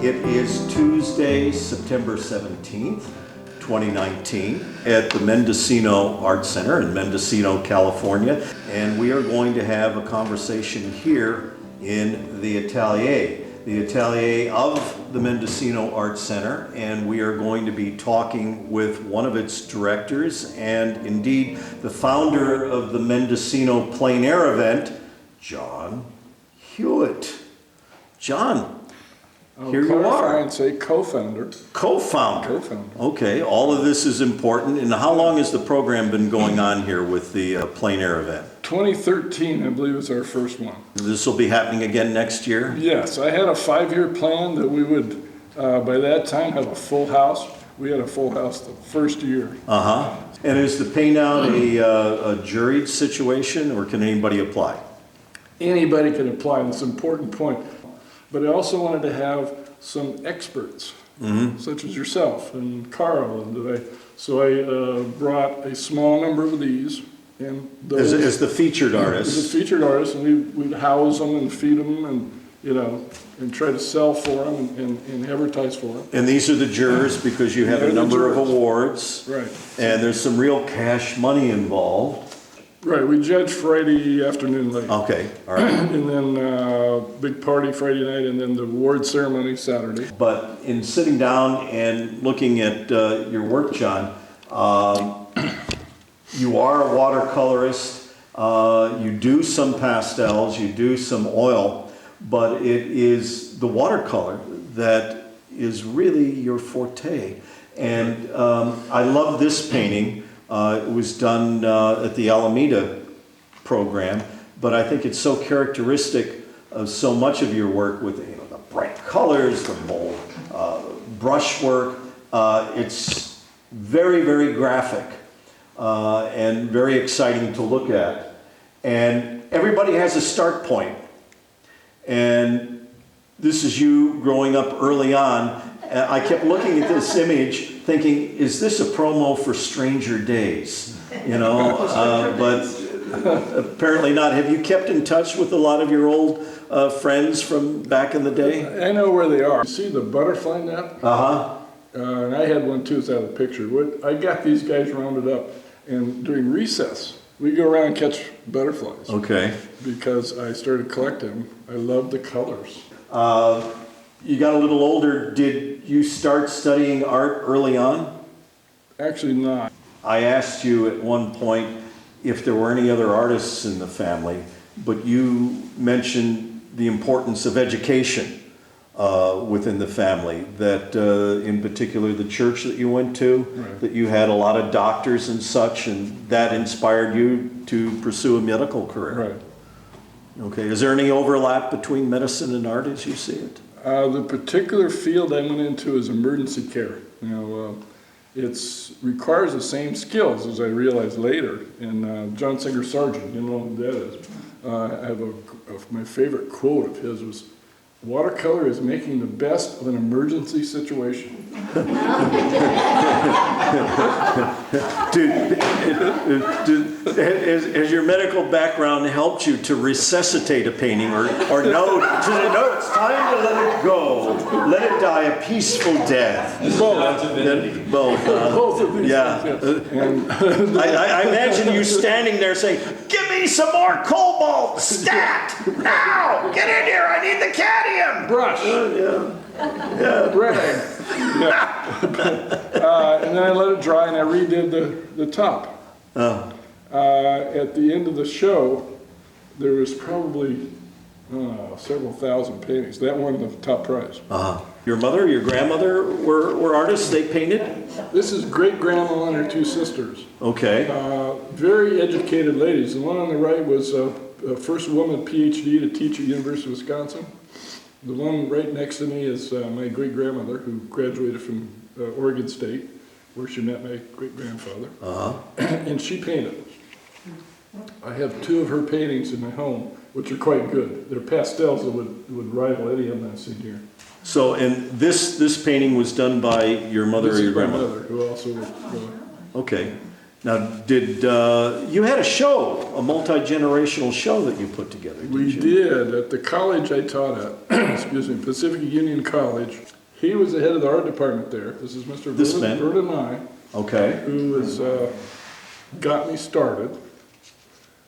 It is Tuesday, September 17th, 2019, at the Mendocino Art Center in Mendocino, California. And we are going to have a conversation here in the atelier of the Mendocino Art Center. And we are going to be talking with one of its directors and indeed the founder of the Mendocino Plein Air event, John Hewitt. John. Here you are. And say co-founder. Co-founder. Okay, all of this is important. And how long has the program been going on here with the plein air event? 2013, I believe, was our first one. This will be happening again next year? Yes, I had a 5-year plan that we would, by that time, have a full house. We had a full house the first year. And is the paint out a juried situation, or can anybody apply? Anybody can apply, that's an important point. But I also wanted to have some experts, such as yourself and Carl. So I brought a small number of these. And those, as the featured artist. As the featured artist, and we'd house them and feed them and, and try to sell for them and advertise for them. And these are the jurors because you have a number of awards. Right. And there's some real cash money involved. Right, we judge Friday afternoon late. Okay, all right. And then big party Friday night, and then the award ceremony Saturday. But in sitting down and looking at your work, John, you are a watercolorist. You do some pastels, you do some oil, but it is the watercolor that is really your forte. And I love this painting. It was done at the Alameda program, but I think it's so characteristic of so much of your work with the bright colors, the bold brushwork. It's very, very graphic and very exciting to look at. And everybody has a start point. And this is you growing up early on. I kept looking at this image thinking, is this a promo for Stranger Days? But apparently not. Have you kept in touch with a lot of your old friends from back in the day? I know where they are. You see the butterfly net? And I had one too, it's out of the picture. I got these guys rounded up, and during recess, we go around and catch butterflies. Okay. Because I started collecting them. I love the colors. You got a little older. Did you start studying art early on? Actually not. I asked you at one point if there were any other artists in the family, but you mentioned the importance of education within the family, that in particular the church that you went to, right, that you had a lot of doctors and such, and that inspired you to pursue a medical career. Right. Okay, is there any overlap between medicine and art as you see it? The particular field I went into is emergency care. It requires the same skills, as I realized later. And John Singer Sargent, you know who that is. I have my favorite quote of his was, "Watercolor is making the best of an emergency situation." Has your medical background helped you to resuscitate a painting or no, it's time to let it go, let it die a peaceful death? Both. Both of these. Yeah. Things, yes. I imagine you standing there saying, "Give me some more cobalt, stat, now, get in here, I need the cadmium." Brush. Yeah. Rag. And then I let it dry and I redid the top. At the end of the show, there was probably several thousand paintings. That won the top prize. Your mother, your grandmother were artists, they painted? This is great-grandma and her 2 sisters. Okay. Very educated ladies. The one on the right was a first woman PhD to teach at University of Wisconsin. The one right next to me is my great-grandmother, who graduated from Oregon State, where she met my great-grandfather. And she painted. I have 2 of her paintings in my home, which are quite good. They're pastels that would rival any of them I've seen here. So, and this painting was done by your mother or your grandmother? This is my mother, who also Okay. Now, did, you had a show, a multi-generational show that you put together, didn't We you? did, at the college I taught at, excuse me, Pacific Union College. He was the head of the art department there. This is Mr. This man? Vernon Nye, Okay. who was, got me started.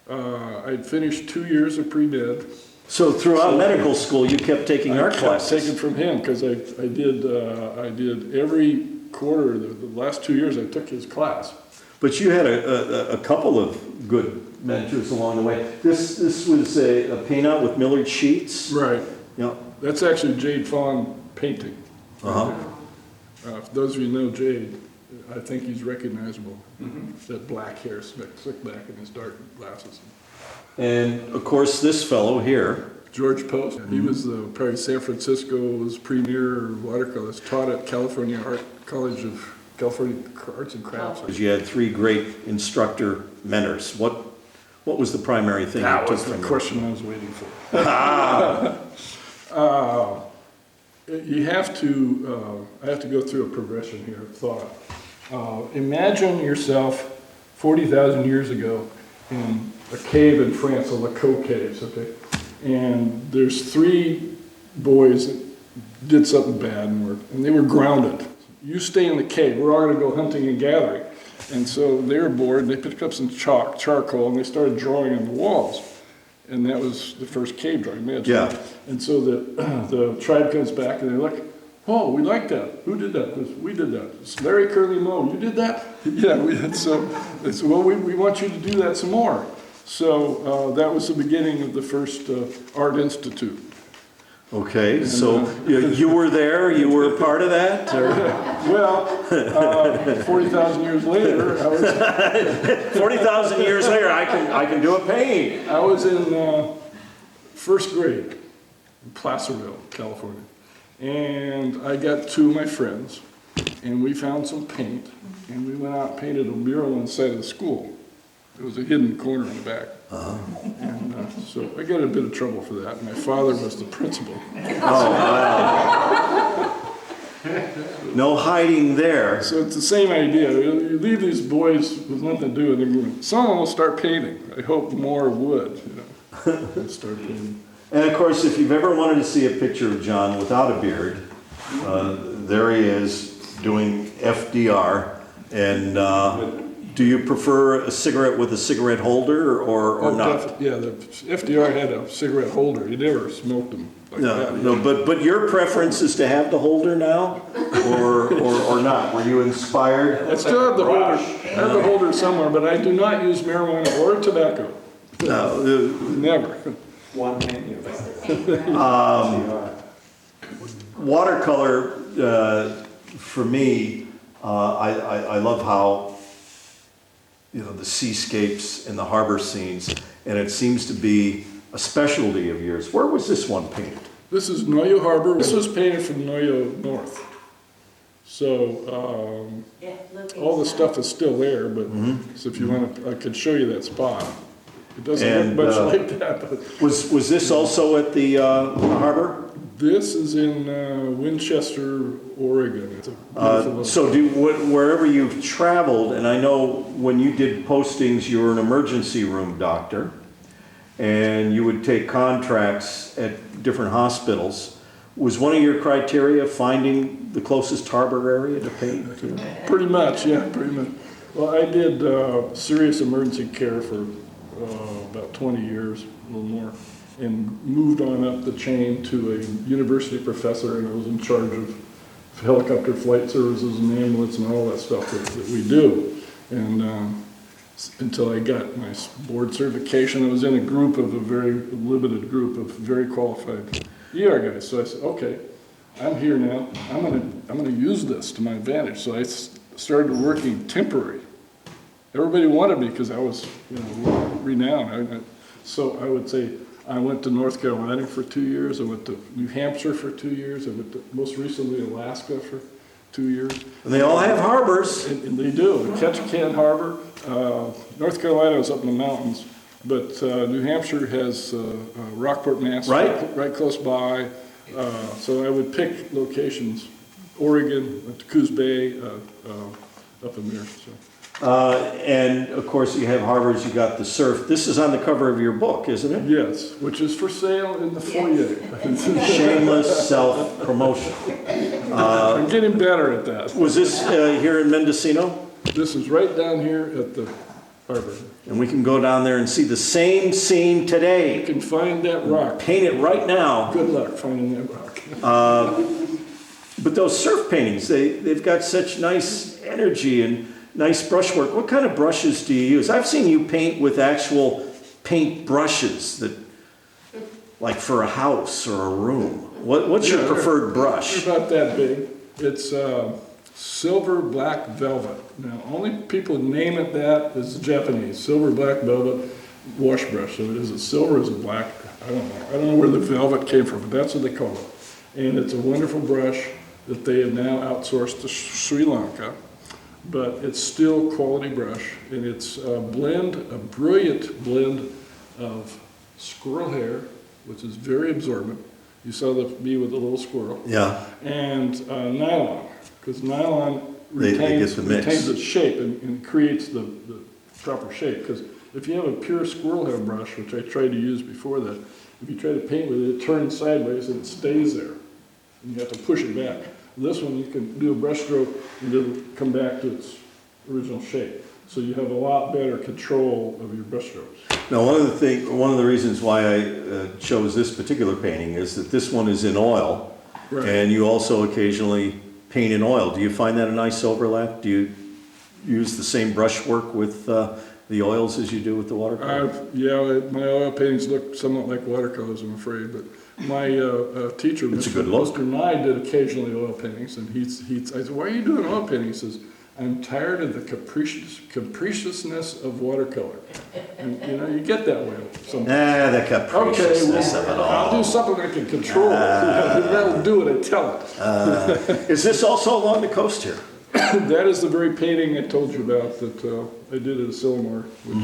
I'd finished 2 years of pre-med. So throughout medical school, you kept taking art I classes? taken from him, because I did every quarter, the last 2 years I took his class. But you had a couple of good mentors along the way. This was a paint-out with Millard sheets? Right. Yeah. That's actually Jade Fawn painting. Uh-huh. For those of you who know Jade, I think he's recognizable. That black hair slick back and his dark glasses. And of course, this fellow here. George Post, he was probably San Francisco's premier watercolorist, taught at California College of California Arts and Crafts. You had three great instructor mentors. What was the primary thing you That took was the from them? question I was waiting for. Ah. You have to, I have to go through a progression here of thought. Imagine yourself 40,000 years ago in a cave in France, the Laco Caves, okay? And there's three boys that did something bad and they were grounded. You stay in the cave, we're all gonna go hunting and gathering. And so they were bored, and they picked up some charcoal, and they started drawing on the walls. And that was the first cave drawing, imagine. Yeah. And so the tribe comes back and they look, oh, we like that. Who did that? We did that. It's Larry Curly Moe. You did that? Yeah, we did. So it's, well, we want you to do that some more. So that was the beginning of the first Art Institute. Okay, so you were there, you were a part of that? Or? Well, 40,000 years later, 40,000 years later, I can do a painting. I was in first grade in Placerville, California. And I got two of my friends, and we found some paint, and we went out and painted a mural inside of the school. It was a hidden corner in the back. And so I got a bit of trouble for that. My father was the principal. Oh, wow. No hiding there. So it's the same idea. You leave these boys with nothing to do, and then someone will start painting. I hope more would, start painting. And of course, if you've ever wanted to see a picture of John without a beard, there he is doing FDR. And do you prefer a cigarette with a cigarette holder or not? Yeah, the FDR had a cigarette holder. He never smoked them like that. No, but your preference is to have the holder now, or not? Were you inspired? I still have the holder. I have the holder somewhere, but I do not use marijuana or tobacco. No. Never. One menu. Watercolor, for me, I love how, the seascapes and the harbor scenes, and it seems to be a specialty of yours. Where was this one painted? This is Noyo Harbor. This was painted from Noyo North. So all the stuff is still there, but so if you want to, I could show you that spot. It doesn't look much like that. But Was this also at the harbor? this is in Winchester, Oregon. It's a beautiful So wherever you've traveled, and I know when you did postings, you were an emergency room doctor, and you would take contracts at different hospitals. Was one of your criteria finding the closest harbor area to paint? Pretty much, yeah, pretty much. Well, I did serious emergency care for about 20 years, a little more, and moved on up the chain to a university professor, and I was in charge of helicopter flight services and ambulance and all that stuff that we do. And until I got my board certification, I was in a group of a very limited group of very qualified ER guys. So I said, okay, I'm here now. I'm gonna use this to my advantage. So I started working temporary. Everybody wanted me because I was, renowned. So I would say I went to North Carolina for 2 years. I went to New Hampshire for 2 years. I went to, most recently, Alaska for 2 years. And they all have harbors. And they do. Ketchikan Harbor. North Carolina is up in the mountains, but New Hampshire has Rockport, Mass. Right close by. So I would pick locations. Oregon, went to Coos Bay, up in there. So. And of course, you have harbors, you got the surf. This is on the cover of your book, isn't it? Yes, which is for sale in the foyer. Shameless self-promotion. I'm getting better at that. Was this here in Mendocino? This is right down here at the harbor. And we can go down there and see the same scene You today. can find that rock. Paint it right now. Good luck finding that rock. But those surf paintings, they've got such nice energy and nice brushwork. What kind of brushes do you use? I've seen you paint with actual paint brushes that, like for a house or a room. What's your preferred brush? They're about that big. It's silver black velvet. Now, only people name it that is the Japanese. Silver black velvet wash brush. So it is a silver, is a black. I don't know. I don't know where the velvet came from, but that's what they call it. And it's a wonderful brush that they have now outsourced to Sri Lanka. But it's still quality brush, and it's a brilliant blend of squirrel hair, which is very absorbent. You saw me with the little squirrel. Yeah. And nylon, because nylon They retains, get the mix. retains its shape and creates the proper shape. Because if you have a pure squirrel hair brush, which I tried to use before that, if you try to paint with it, it turns sideways and it stays there. And you have to push it back. This one, you can do a brush stroke and it'll come back to its original shape. So you have a lot better control of your brush strokes. Now, one of the reasons why I chose this particular painting is that this one is in oil, Right. and you also occasionally paint in oil. Do you find that a nice overlap? Do you use the same brushwork with the oils as you do with the watercolor? Yeah, my oil paintings look somewhat like watercolors, I'm afraid, but my teacher, It's a good look. Mr. Nye, did occasionally oil paintings, and I said, why are you doing oil paintings? He says, I'm tired of the capriciousness of watercolor. And you get that way sometimes. The capriciousness of it all. I'll do something I can control. That'll do it, I tell it. Is this also along the coast here? That is the very painting I told you about that I did at Silmar, which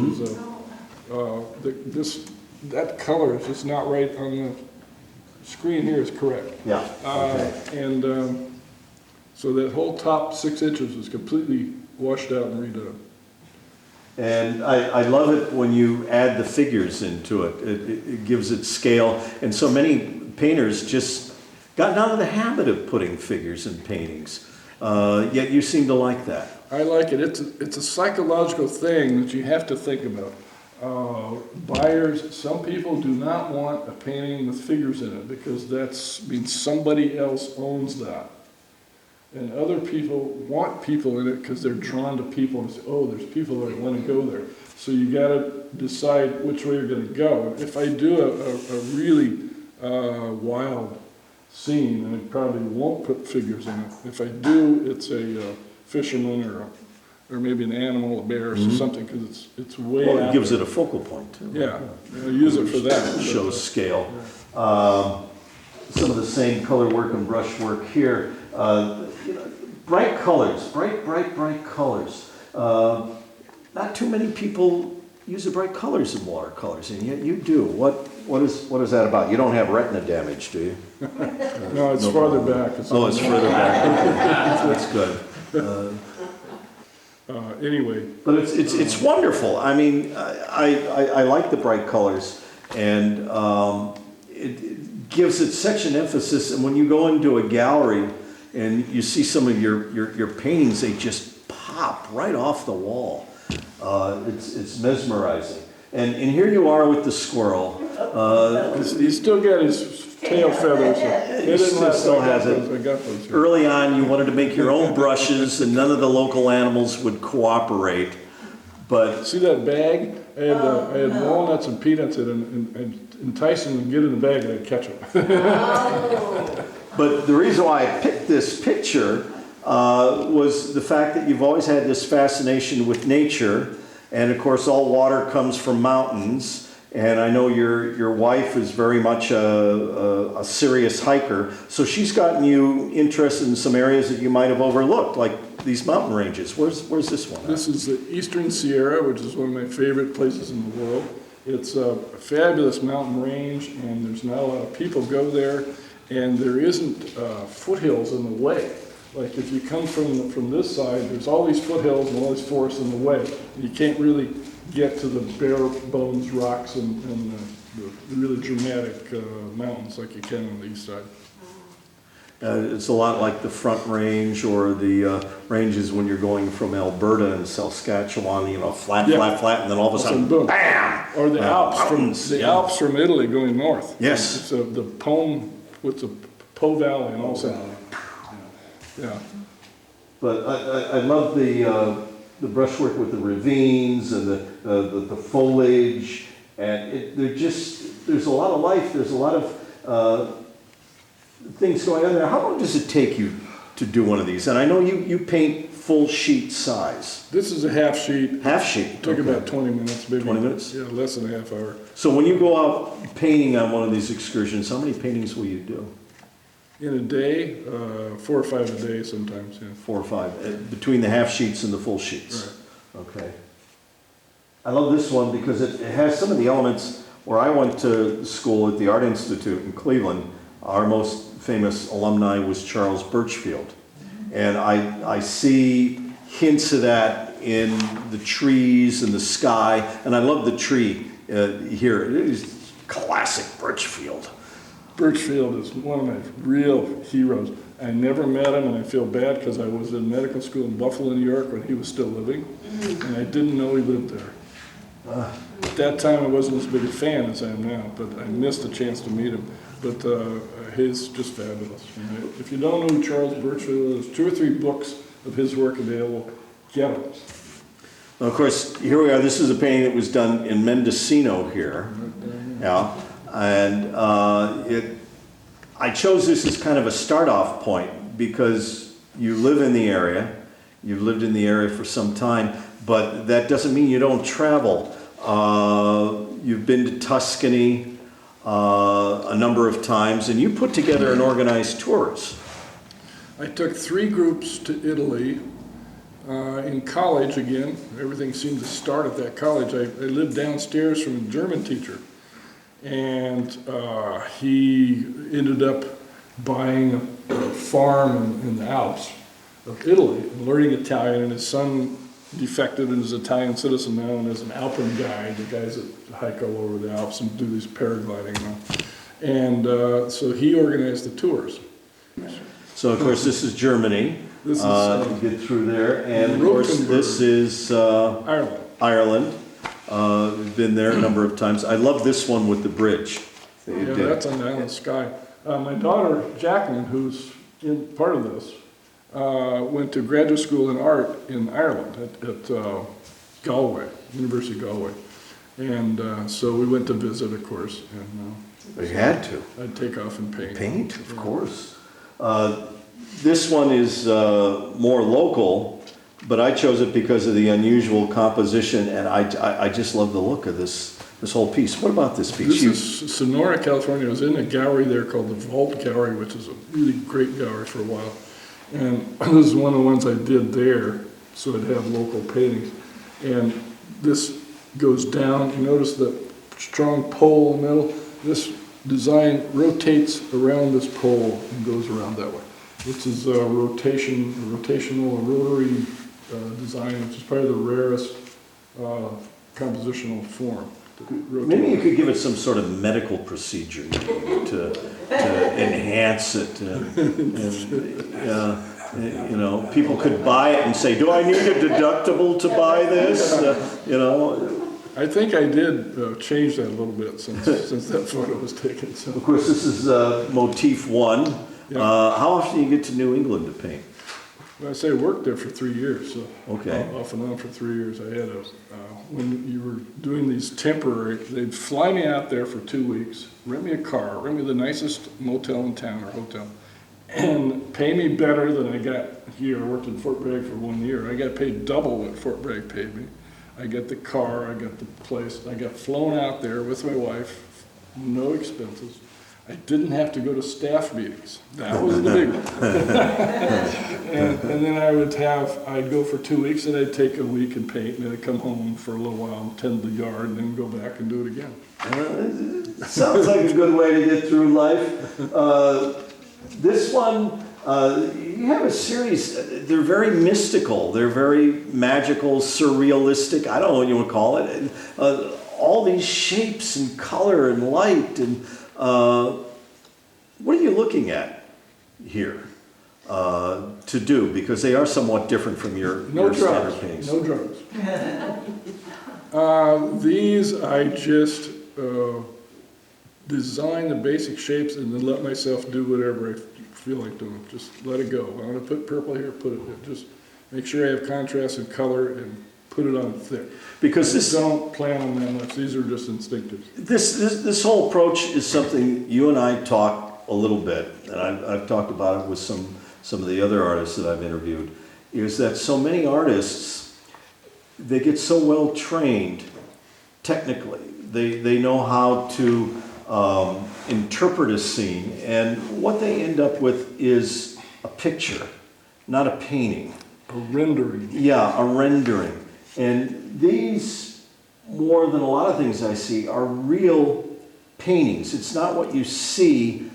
is that color is just not right on the screen here is correct. Yeah. Okay. So that whole top 6 inches was completely washed out and redone. And I love it when you add the figures into it. It gives it scale. And so many painters just gotten out of the habit of putting figures in paintings. Yet you seem to like that. I like it. It's a psychological thing that you have to think about. Buyers, some people do not want a painting with figures in it because that means somebody else owns that. And other people want people in it because they're drawn to people and say, oh, there's people that want to go there. So you got to decide which way you're going to go. If I do a really wild scene, I probably won't put figures in it. If I do, it's a fisherman or maybe an animal, a bear or something, because it's way Well, out it gives there. it a focal point, too. Yeah, I use it for that. Shows scale. Some of the same color work and brush work here. Bright colors, bright colors. Not too many people use the bright colors in watercolors, and yet you do. What is that about? You don't have retina damage, do you? No, it's farther back. It's further back. That's good. Anyway, But it's wonderful. I mean, I like the bright colors, and it gives it such an emphasis. And when you go into a gallery and you see some of your paintings, they just pop right off the wall. It's mesmerizing. And here you are with the squirrel. he's still got his tail feathers. He still has it. I got those here. Early on, you wanted to make your own brushes, and none of the local animals would cooperate. But See that bag? I had walnuts and peanuts in it, and entice them and get in the bag and I'd catch them. But the reason why I picked this picture was the fact that you've always had this fascination with nature, and of course all water comes from mountains, and I know your wife is very much a serious hiker, so she's gotten you interested in some areas that you might have overlooked, like these mountain ranges. Where's this one at? This is the Eastern Sierra, which is one of my favorite places in the world. It's a fabulous mountain range, and there's not a lot of people go there, and there isn't foothills in the way. like if you come from this side, there's all these foothills and all these forests in the way. You can't really get to the bare bones rocks and the really dramatic mountains like you can on the east side. It's a lot like the Front Range or the ranges when you're going from Alberta and Saskatchewan, you know, flat, Yeah. flat, flat, and then all of a sudden, Boom. bam! Or the mountains. Alps from Italy going north. Yes. It's the what's the Po Valley and all that. Yeah. But I love the brushwork with the ravines and the foliage, and there's a lot of life. There's a lot of things going on there. How long does it take you to do one of these? And I know you paint full sheet size. This is a half sheet. Half sheet. Took Okay. about 20 minutes, maybe. 20 minutes? Yeah, less than a half hour. So when you go out painting on one of these excursions, how many paintings will you do? In a day, 4 or 5 a day sometimes, yeah. 4 or 5, between the half sheets and the full sheets. Right. Okay. I love this one because it has some of the elements where I went to school at the Art Institute in Cleveland. Our most famous alumni was Charles Birchfield. And I see hints of that in the trees and the sky. And I love the tree here. It is classic Birchfield. Birchfield is one of my real heroes. I never met him, and I feel bad because I was in medical school in Buffalo, New York when he was still living, and I didn't know he lived there. At that time, I wasn't as big a fan as I am now, but I missed a chance to meet him. But he's just fabulous. Right? If you don't know who Charles Birchfield is, 2 or 3 books of his work available. Get them. Well, of course, here we are. This is a painting that was done in Mendocino here. Yeah. And I chose this as kind of a start-off point because you live in the area, you've lived in the area for some time, but that doesn't mean you don't travel. You've been to Tuscany a number of times, and you put together and organized tours. I took 3 groups to Italy. In college, again, everything seemed to start at that college. I lived downstairs from a German teacher. And he ended up buying a farm in the Alps of Italy and learning Italian, and his son defected and is an Italian citizen now and is an Alpine guide, the guys that hike all over the Alps and do these paragliding now. And so he organized the tours. So, of course, this is Germany. This is to get through there. And, of course, this is Ireland. We've been there a number of times. I love this one with the bridge that you Yeah, did. that's on the island sky. My daughter, Jacqueline, who's in part of this, went to graduate school in art in Ireland at Galway, University of Galway. And so we went to visit, of course, and You had to. I'd take off and paint. Paint, of course. This one is more local, but I chose it because of the unusual composition, and I just love the look of this whole piece. What about this piece? This is Sonora, California. I was in a gallery there called the Vault Gallery, which is a really great gallery for a while. And this is one of the ones I did there, so I'd have local paintings. And this goes down. You notice the strong pole in the middle? This design rotates around this pole and goes around that way. This is a rotational, rotary design, which is probably the rarest compositional form. Maybe you could give it some sort of medical procedure to enhance it. You know, people could buy it and say, "Do I need a deductible to buy this?" You know. I think I did change that a little bit since that photo was taken. So. Of course, this is motif 1. Yeah. How often do you get to New England to paint? Well, I say I worked there for 3 years, so Okay. Off and on for 3 years. I had when you were doing these temporary, they'd fly me out there for 2 weeks, rent me a car, rent me the nicest motel in town or hotel, and pay me better than I got here. I worked in Fort Bragg for 1 year. I got paid double what Fort Bragg paid me. I got the car, I got the place, I got flown out there with my wife, no expenses. I didn't have to go to staff meetings. That was the big one. and then I'd go for 2 weeks, and I'd take a week and paint, and then I'd come home for a little while and tend the yard, and then go back and do it again. Sounds like a good way to get through life. This one, You have a series, they're very mystical, they're very magical, surrealistic, I don't know what you want to call it. All these shapes and color and light, and what are you looking at here to do? Because they are somewhat different from your standard paintings. No drugs. These I just design the basic shapes and then let myself do whatever I feel like doing. Just let it go. I want to put purple here, put it, just make sure I have contrast and color and put it on thick. Because I don't plan on that much. These are just instinctive. This whole approach is something you and I talk a little bit, and I've talked about it with some of the other artists that I've interviewed, is that so many artists, they get so well trained technically. They know how to interpret a scene, and what they end up with is a picture, not a painting. A rendering. Yeah, a rendering. And these, more than a lot of things I see, are real paintings. It's not what you see.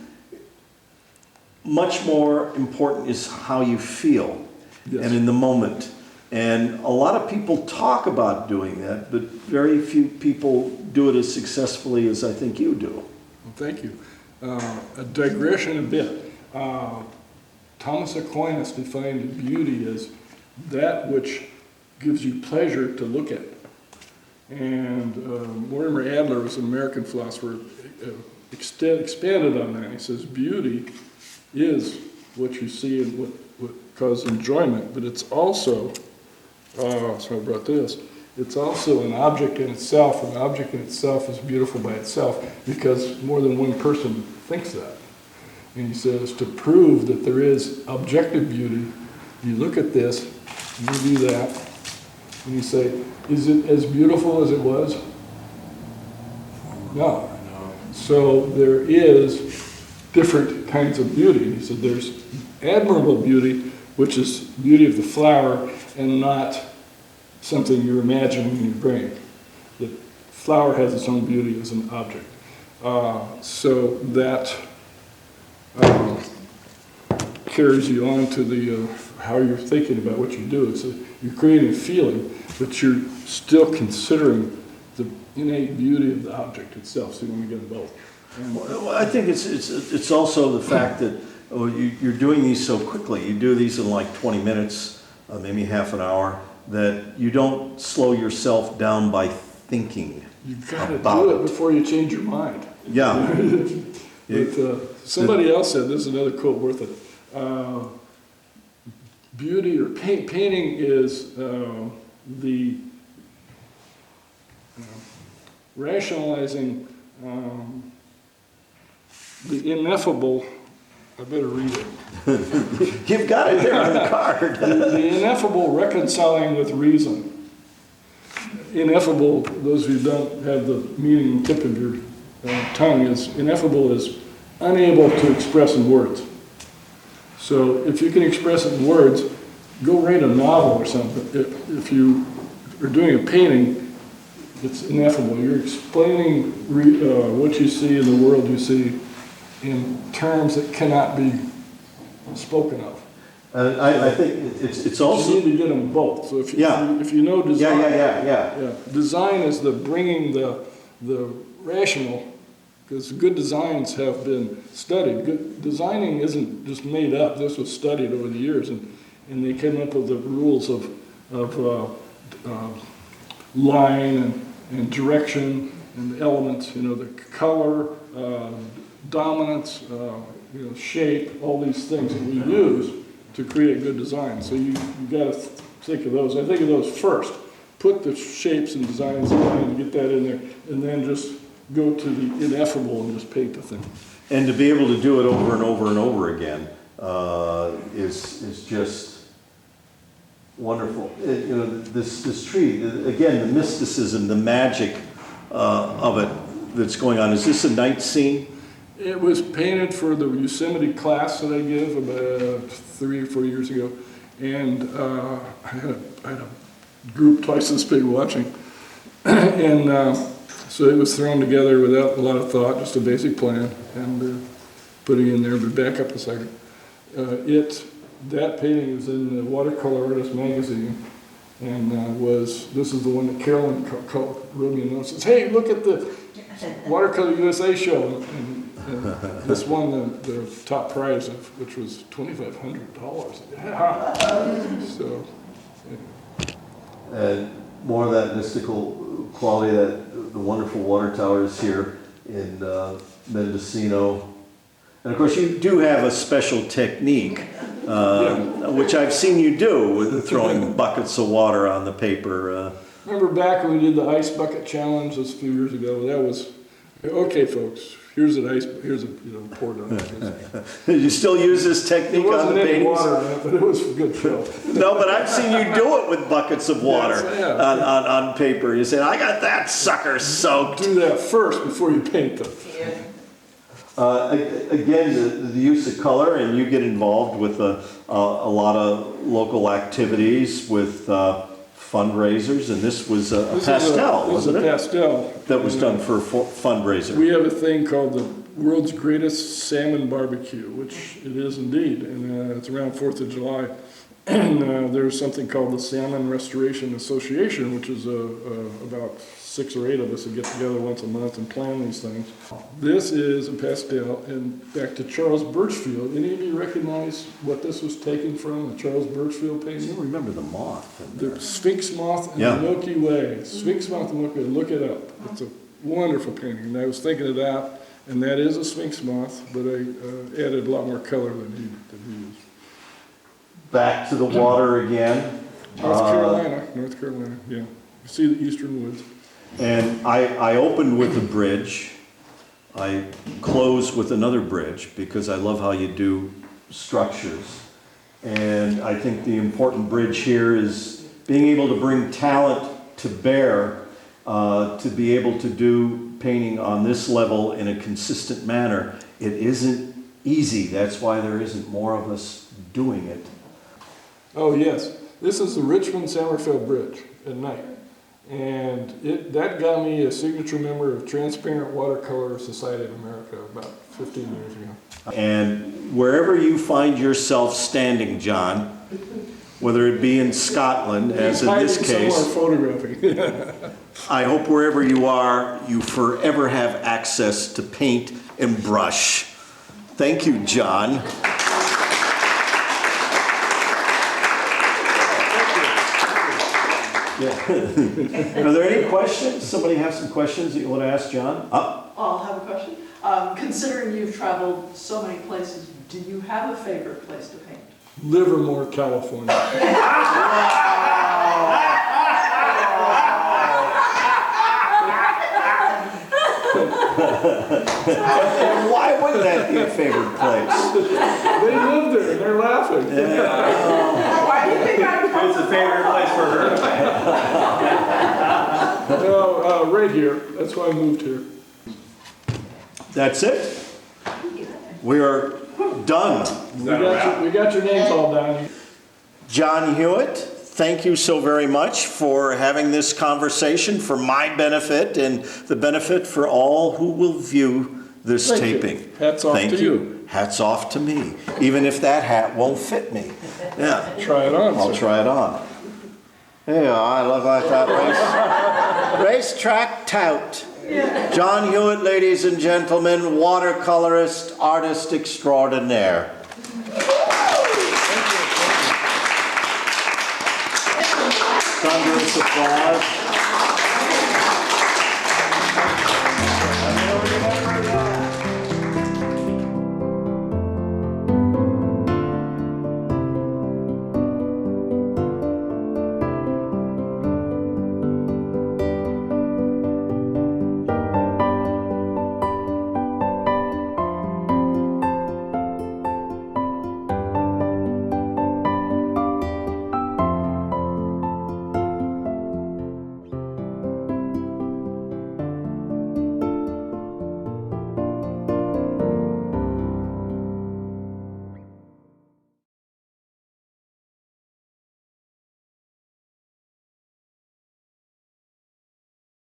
Much more important is how you feel, Yes. and in the moment. And a lot of people talk about doing that, but very few people do it as successfully as I think you do. Well, thank you. A digression a bit. Thomas Aquinas defined beauty as that which gives you pleasure to look at. And Mortimer Adler was an American philosopher, expanded on that. He says beauty is what you see and what causes enjoyment, but it's also, so I brought this, it's also an object in itself. An object in itself is beautiful by itself because more than one person thinks that. And he says to prove that there is objective beauty, you look at this, you do that, and you say, is it as beautiful as it was? No. So there is different kinds of beauty. He said there's admirable beauty, which is beauty of the flower and not something you're imagining in your brain. The flower has its own beauty as an object. So that carries you on to the how you're thinking about what you do. So you're creating a feeling, but you're still considering the innate beauty of the object itself. So you want to get both. Well, I think it's also the fact that you're doing these so quickly. You do these in like 20 minutes, maybe half an hour, that you don't slow yourself down by thinking. You've got to do it before you change your mind. Yeah. But somebody else said, this is another quote worth it, beauty or painting is the rationalizing the ineffable. I better read it. You've got it there on the card. The ineffable reconciling with reason. Ineffable, those who don't have the meaning tip of your tongue, is ineffable is unable to express in words. So if you can express it in words, go write a novel or something. If you are doing a painting, it's ineffable. You're explaining what you see in the world you see in terms that cannot be spoken of. I think it's also... You need to get them both. So if you know design... Yeah. Design is the bringing the rational, because good designs have been studied. Good designing isn't just made up. This was studied over the years, and they came up with the rules of line and direction and elements, the color, dominance, shape, all these things that we use to create good design. So you got to think of those. I think of those first. Put the shapes and designs in and get that in there, and then just go to the ineffable and just paint the thing. And to be able to do it over and over and over again is just wonderful. This tree, again, the mysticism, the magic of it that's going on. Is this a night scene? It was painted for the Yosemite class that I give about 3 or 4 years ago, and I had a group twice this big watching, and so it was thrown together without a lot of thought, just a basic plan, and putting in there. But back up a second. That painting was in the Watercolor Artist magazine, and this is the one that Carolyn wrote me a note, says, hey, look at the Watercolor USA show, and this won the top prize, which was $2,500. Yeah. So, And more of that mystical quality, that the wonderful water towers here in Mendocino. And of course, you do have a special technique, which I've seen you do with throwing buckets of water on the paper. Remember back when we did the ice bucket challenge a few years ago? That was, okay, folks, here's a pour it on it. You still use this technique on the paintings? There wasn't any water in it, but it was a good show. No, but I've seen you do it with buckets of water on paper. You say, I got that sucker soaked. Do that first before you paint them. Again, the use of color, and you get involved with a lot of local activities with fundraisers, and this was a pastel, wasn't it? This is a pastel. That was done for a fundraiser. We have a thing called the world's greatest salmon barbecue, which it is indeed, and it's around 4th of July. And there's something called the Salmon Restoration Association, which is about 6 or 8 of us that get together once a month and plan these things. This is a pastel, and back to Charles Birchfield. Any of you recognize what this was taken from, the Charles Birchfield I painting? don't remember the moth. The Sphinx moth and the Milky Way. Sphinx moth and Milky Way, look it up. It's a wonderful painting, and I was thinking of that, and that is a Sphinx moth, but I added a lot more color than he used. Back to the water again. North Carolina, yeah. You see the eastern woods. And I opened with a bridge. I close with another bridge because I love how you do structures. And I think the important bridge here is being able to bring talent to bear, to be able to do painting on this level in a consistent manner. It isn't easy. That's why there isn't more of us doing it. Oh yes, this is the Richmond-Summerfield Bridge at night. And that got me a signature member of Transparent Watercolor Society of America about 15 years ago. And wherever you find yourself standing, John, whether it be in Scotland, as in this case, photographing. I hope wherever you are, you forever have access to paint and brush. Thank you, John. Yeah. Are there any questions? Somebody have some questions that you want to ask John? I'll have a question. Considering you've traveled so many places, do you have a favorite place to paint? Livermore, California. And why wouldn't that be a favorite place? They live there and they're laughing. Why do you think I'm It's a favorite place for her. No, right here. That's why I moved here. That's it. We are done. We got your names all down. John Hewitt, thank you so very much for having this conversation for my benefit and the benefit for all who will view this taping. Hats off Thank to you. Hats off to me, even if that hat won't fit me. Yeah, Try it on. I'll try it on. Yeah, I look like that racetrack tout. John Hewitt, ladies and gentlemen, watercolorist, artist extraordinaire. Thunderous applause.